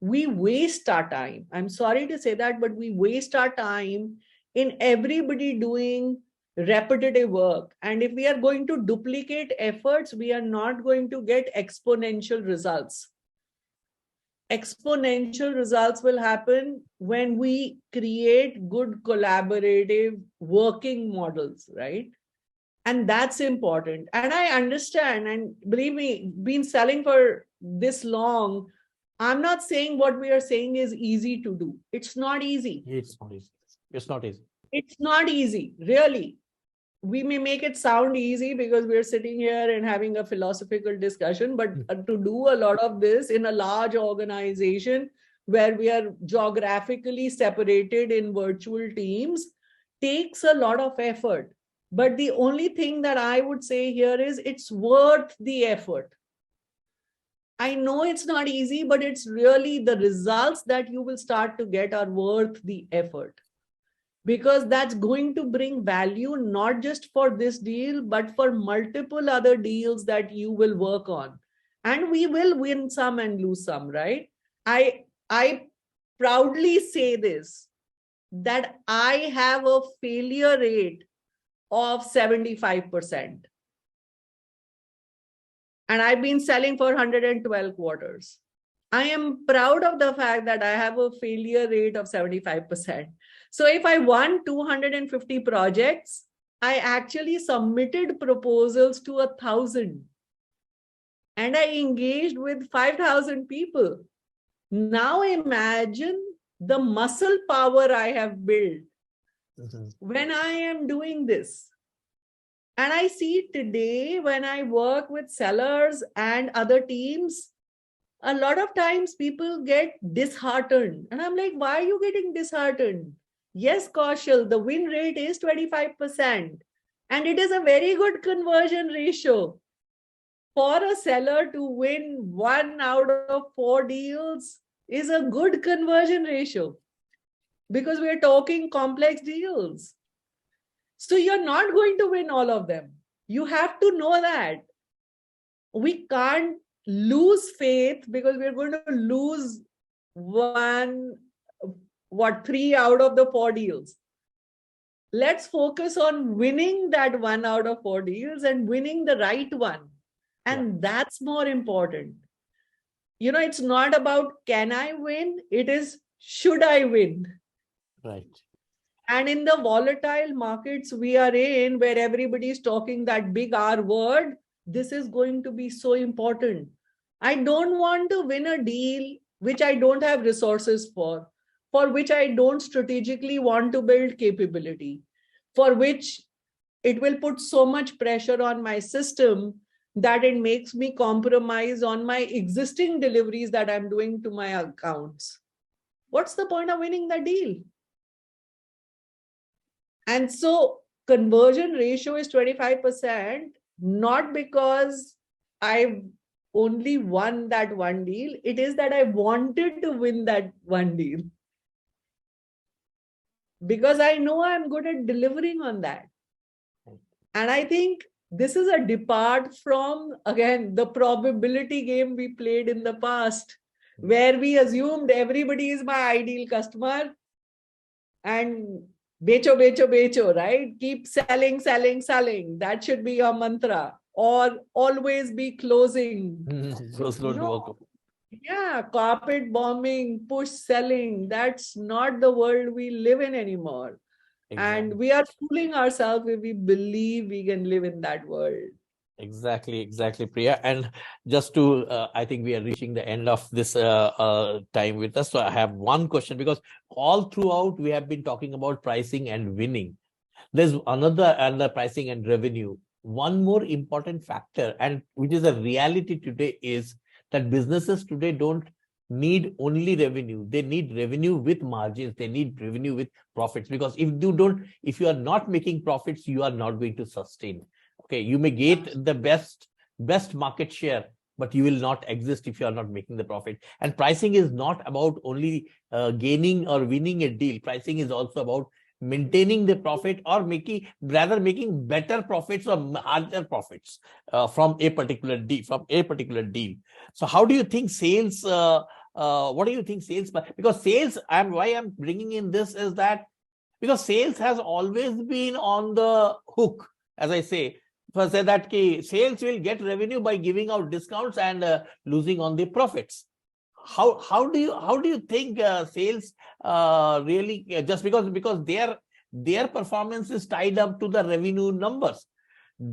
waste our time. I'm sorry to say that, but we waste our time in everybody doing repetitive work. And if we are going to duplicate efforts, we are not going to get exponential results. Exponential results will happen when we create good collaborative working models, right? And that's important. And I understand, and believe me, been selling for this long, I'm not saying what we are saying is easy to do. It's not easy. It's not easy. It's not easy. It's not easy, really. We may make it sound easy because we're sitting here and having a philosophical discussion, but to do a lot of this in a large organization where we are geographically separated in virtual teams takes a lot of effort. But the only thing that I would say here is it's worth the effort. I know it's not easy, but it's really the results that you will start to get are worth the effort. Because that's going to bring value, not just for this deal, but for multiple other deals that you will work on. And we will win some and lose some, right? I proudly say this, that I have a failure rate of 75%. And I've been selling for 112 quarters. I am proud of the fact that I have a failure rate of 75%. So if I won 250 projects, I actually submitted proposals to 1,000. And I engaged with 5,000 people. Now imagine the muscle power I have built when I am doing this. And I see today when I work with sellers and other teams, a lot of times people get disheartened. And I'm like, why are you getting disheartened? Yes, Kaushal, the win rate is 25%. And it is a very good conversion ratio. For a seller to win 1 out of 4 deals is a good conversion ratio. Because we're talking complex deals. So you're not going to win all of them. You have to know that. We can't lose faith because we're going to lose 3 out of the 4 deals. Let's focus on winning that 1 out of 4 deals and winning the right one. And that's more important. It's not about can I win? It is should I win? Right. And in the volatile markets we are in, where everybody is talking that big R word, this is going to be so important. I don't want to win a deal which I don't have resources for which I don't strategically want to build capability, for which it will put so much pressure on my system that it makes me compromise on my existing deliveries that I'm doing to my accounts. What's the point of winning the deal? And so conversion ratio is 25%, not because I've only won that one deal. It is that I wanted to win that one deal, because I know I'm good at delivering on that. And I think this is a depart from, again, the probability game we played in the past, where we assumed everybody is my ideal customer and becho, becho, becho, right? Keep selling, selling, selling. That should be your mantra. Or always be closing. So slow to work. Yeah, carpet bombing, push selling. That's not the world we live in anymore. Exactly. And we are fooling ourselves if we believe we can live in that world. Exactly, Priya. And just to, I think we are reaching the end of this time with us. So I have one question, because all throughout we have been talking about pricing and winning. There's another, and the pricing and revenue. One more important factor, and which is a reality today, is that businesses today don't need only revenue. They need revenue with margins. They need revenue with profits, because if you are not making profits, you are not going to sustain. Okay, you may get the best market share, but you will not exist if you are not making the profit. And pricing is not about only gaining or winning a deal. Pricing is also about maintaining the profit, or making better profits or larger profits from a particular deal. So how do you think sales, what do you think sales, because sales, and why I'm bringing in this is that because sales has always been on the hook, as I say that sales will get revenue by giving out discounts and losing on the profits. How do you think sales really, just because their performance is tied up to the revenue numbers?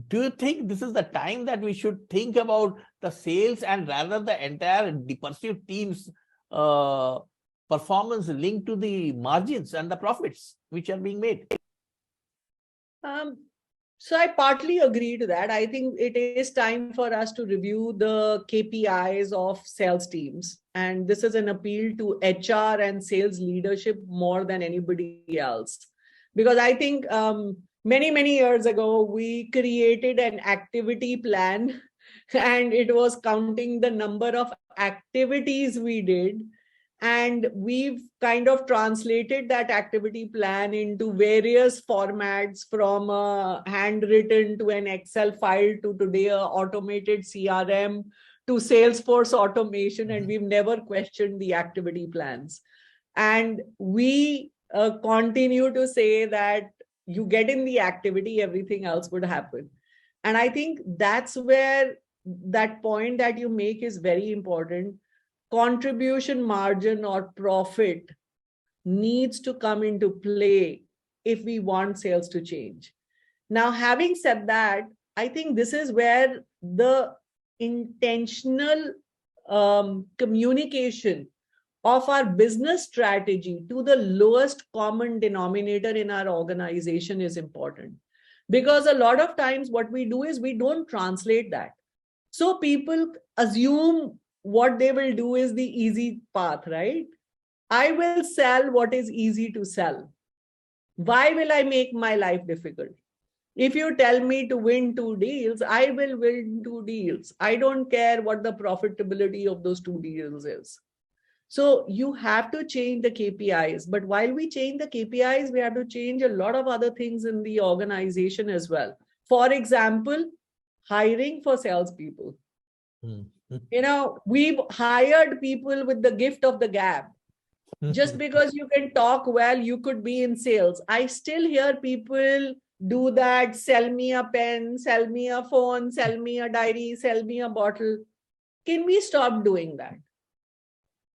Do you think this is the time that we should think about the sales, and rather the entire pursuit team's performance linked to the margins and the profits which are being made? So I partly agree to that. I think it is time for us to review the KPIs of sales teams. And this is an appeal to HR and sales leadership more than anybody else. Because I think many, many years ago, we created an activity plan, and it was counting the number of activities we did. And we've kind of translated that activity plan into various formats, from a handwritten to an Excel file to today a automated CRM to Salesforce automation. And we've never questioned the activity plans. And we continue to say that you get in the activity, everything else would happen. And I think that's where that point that you make is very important. Contribution margin or profit needs to come into play if we want sales to change. Now, having said that, I think this is where the intentional communication of our business strategy to the lowest common denominator in our organization is important. Because a lot of times what we do is we don't translate that. So people assume what they will do is the easy path, right? I will sell what is easy to sell. Why will I make my life difficult? If you tell me to win 2 deals, I will win 2 deals. I don't care what the profitability of those 2 deals is. So you have to change the KPIs. But while we change the KPIs, we have to change a lot of other things in the organization as well. For example, hiring for salespeople. We've hired people with the gift of the gab. Just because you can talk well, you could be in sales. I still hear people do that. Sell me a pen, sell me a phone, sell me a diary, sell me a bottle. Can we stop doing that?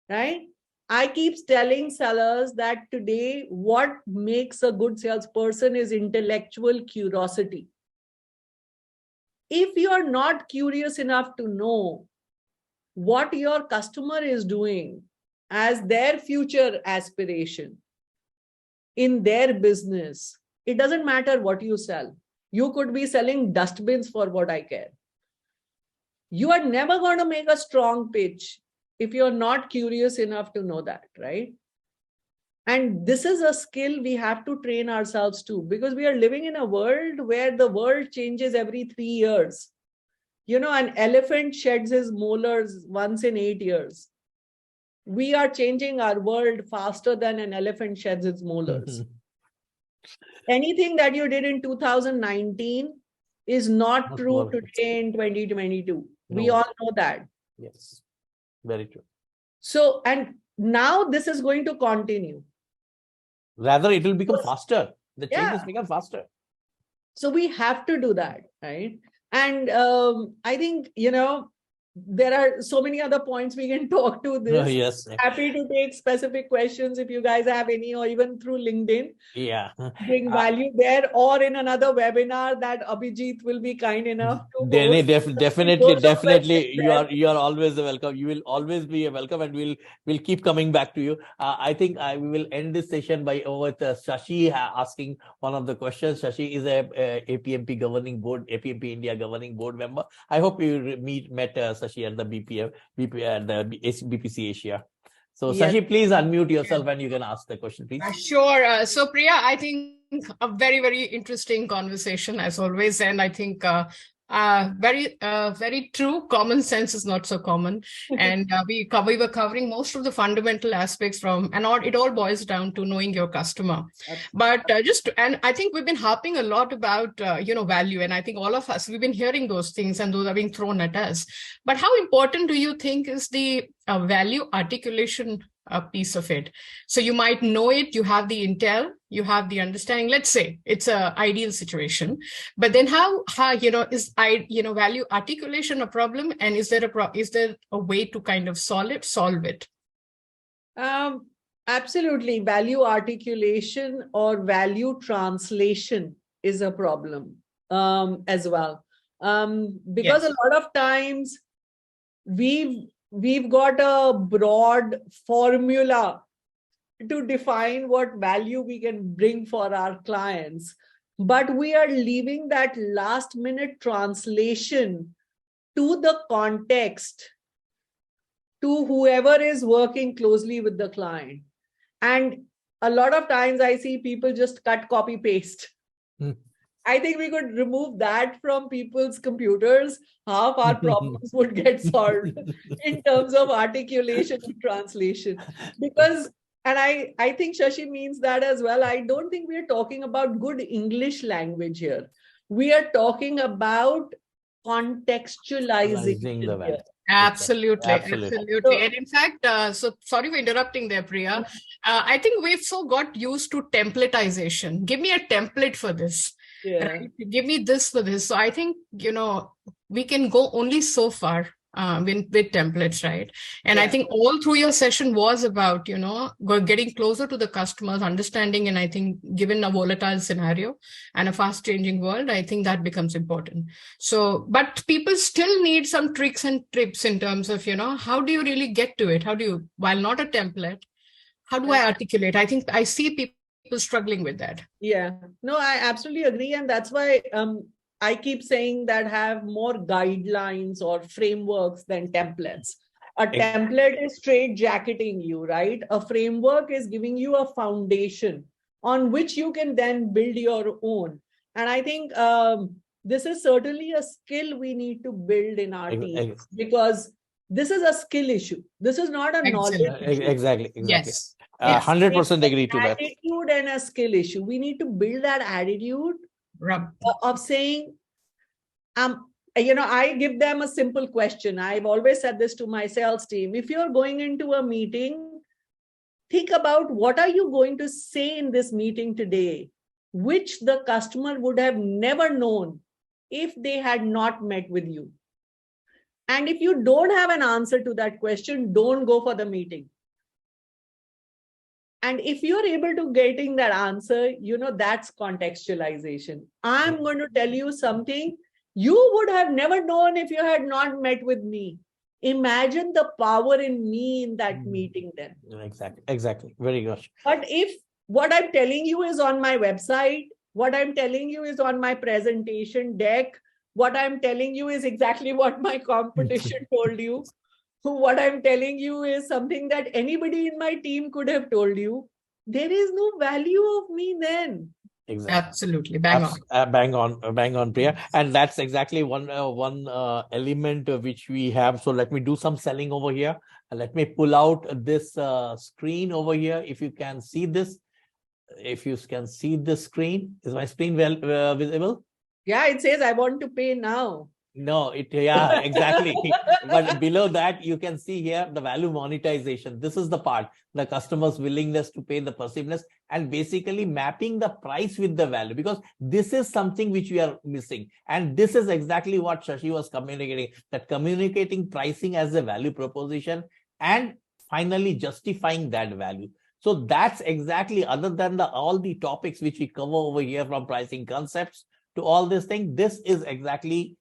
Right? I keep telling sellers that today what makes a good salesperson is intellectual curiosity. If you're not curious enough to know what your customer is doing as their future aspiration in their business, it doesn't matter what you sell. You could be selling dustbins for what I care. You are never going to make a strong pitch if you're not curious enough to know that, right? And this is a skill we have to train ourselves to, because we are living in a world where the world changes every 3 years. You know, an elephant sheds his molars once in 8 years. We are changing our world faster than an elephant sheds its molars. Anything that you did in 2019 is not true today in 2022. We all know that. Yes, very true. So, and now this is going to continue. Rather, it will become faster. The changes become faster. So we have to do that, right? And I think, you know, there are so many other points we can talk to this. Yes. Happy to take specific questions if you guys have any, or even through LinkedIn. Yeah. Bring value there, or in another webinar that Abhijit will be kind enough to host. Definitely, you are always welcome. You will always be welcome, and we'll keep coming back to you. I think we will end this session by with Shashi asking one of the questions. Shashi is a APMP governing board, APMP India governing board member. I hope you met Shashi at the BP and the BPC Asia. So Shashi, please unmute yourself and you can ask the question, please. Sure. So Priya, I think a very, very interesting conversation as always. And I think very true. Common sense is not so common. And we were covering most of the fundamental aspects it all boils down to knowing your customer. But and I think we've been harping a lot about, value. And I think all of us, we've been hearing those things and those are being thrown at us. But how important do you think is the value articulation piece of it? So you might know it, you have the intel, you have the understanding. Let's say it's an ideal situation, but then how is value articulation a problem, and is there a way to kind of solve it? Absolutely, value articulation or value translation is a problem as well, because a lot of times we've got a broad formula to define what value we can bring for our clients, but we are leaving that last minute translation to the context to whoever is working closely with the client. And a lot of times I see people just cut, copy, paste. I think we could remove that from people's computers. Half our problems would get solved in terms of articulation and translation. Because, and I think Shashi means that as well, I don't think we are talking about good English language here. We are talking about contextualizing the value. Absolutely. And in fact, so sorry for interrupting there, Priya. I think we've so got used to templatization. Give me a template for this. Right? Give me this for this. So I think, we can go only so far with templates, right? And I think all through your session was about, getting closer to the customers, understanding, and I think given a volatile scenario and a fast changing world, I think that becomes important. So, but people still need some tricks and tips in terms of, how do you really get to it? How do you, while not a template, how do I articulate? I think I see people struggling with that. Yeah, no, I absolutely agree. And that's why I keep saying that have more guidelines or frameworks than templates. A template is straight jacketing you, right? A framework is giving you a foundation on which you can then build your own. And I think this is certainly a skill we need to build in our teams, because this is a skill issue. This is not a knowledge issue. Exactly. Yes. 100% agree to that. Attitude and a skill issue. We need to build that attitude of saying, I give them a simple question. I've always said this to my sales team. If you're going into a meeting, think about what are you going to say in this meeting today, which the customer would have never known if they had not met with you. And if you don't have an answer to that question, don't go for the meeting. And if you're able to getting that answer, that's contextualization. I'm going to tell you something you would have never known if you had not met with me. Imagine the power in me in that meeting then. Exactly. Very good. But if what I'm telling you is on my website, what I'm telling you is on my presentation deck, what I'm telling you is exactly what my competition told you. What I'm telling you is something that anybody in my team could have told you. There is no value of me then. Exactly. Absolutely. Bang on. Bang on, Priya. And that's exactly one element which we have. So let me do some selling over here. Let me pull out this screen over here. If you can see this, if you can see the screen, is my screen well visible? Yeah, it says I want to pay now. No, yeah, exactly. But below that, you can see here the value monetization. This is the part, the customer's willingness to pay, the perceiveness, and basically mapping the price with the value, because this is something which we are missing. And this is exactly what Shashi was communicating, that communicating pricing as a value proposition and finally justifying that value. So that's exactly, other than all the topics which we cover over here, from pricing concepts to all this thing, this is exactly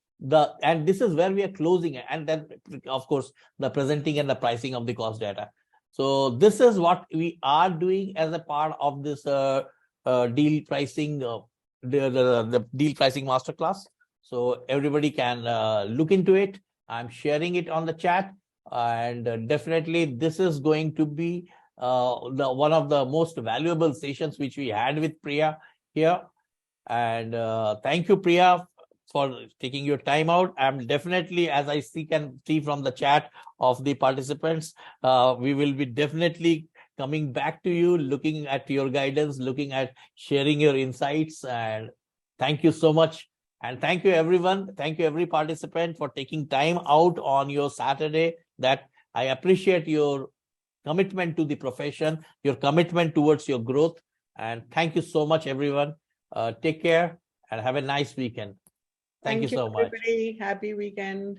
and this is where we are closing, and then of course the presenting and the pricing of the cost data. So this is what we are doing as a part of this deal pricing, the deal pricing masterclass. So everybody can look into it. I'm sharing it on the chat, and definitely this is going to be one of the most valuable sessions which we had with Priya here. And thank you, Priya, for taking your time out. I'm definitely, as I can see from the chat of the participants, we will be definitely coming back to you, looking at your guidance, looking at sharing your insights. And thank you so much. And thank you, everyone. Thank you, every participant, for taking time out on your Saturday. That I appreciate your commitment to the profession, your commitment towards your growth. And thank you so much, everyone. Take care and have a nice weekend. Thank you so much. Everybody. Happy weekend.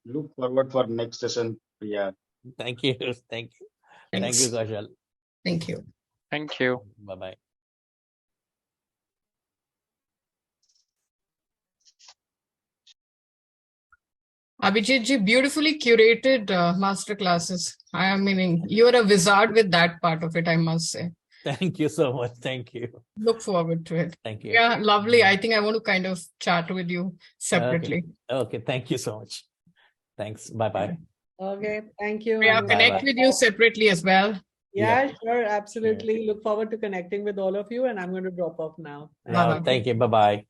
Look forward for next session, Priya. Thank you. Thank you. Thanks. Thank you, Kaushal. Thank you. Thank you. Bye-bye. Abhijit ji, beautifully curated master classes. I mean, you're a wizard with that part of it, I must say. Thank you so much. Thank you. Look forward to it. Thank you. Yeah, lovely. I think I want to kind of chat with you separately. Okay. Thank you so much. Thanks. Bye-bye. Okay. Thank you. Yeah, connect with you separately as well. Yeah, sure. Absolutely. Look forward to connecting with all of you. And I'm going to drop off now. Thank you. Bye-bye.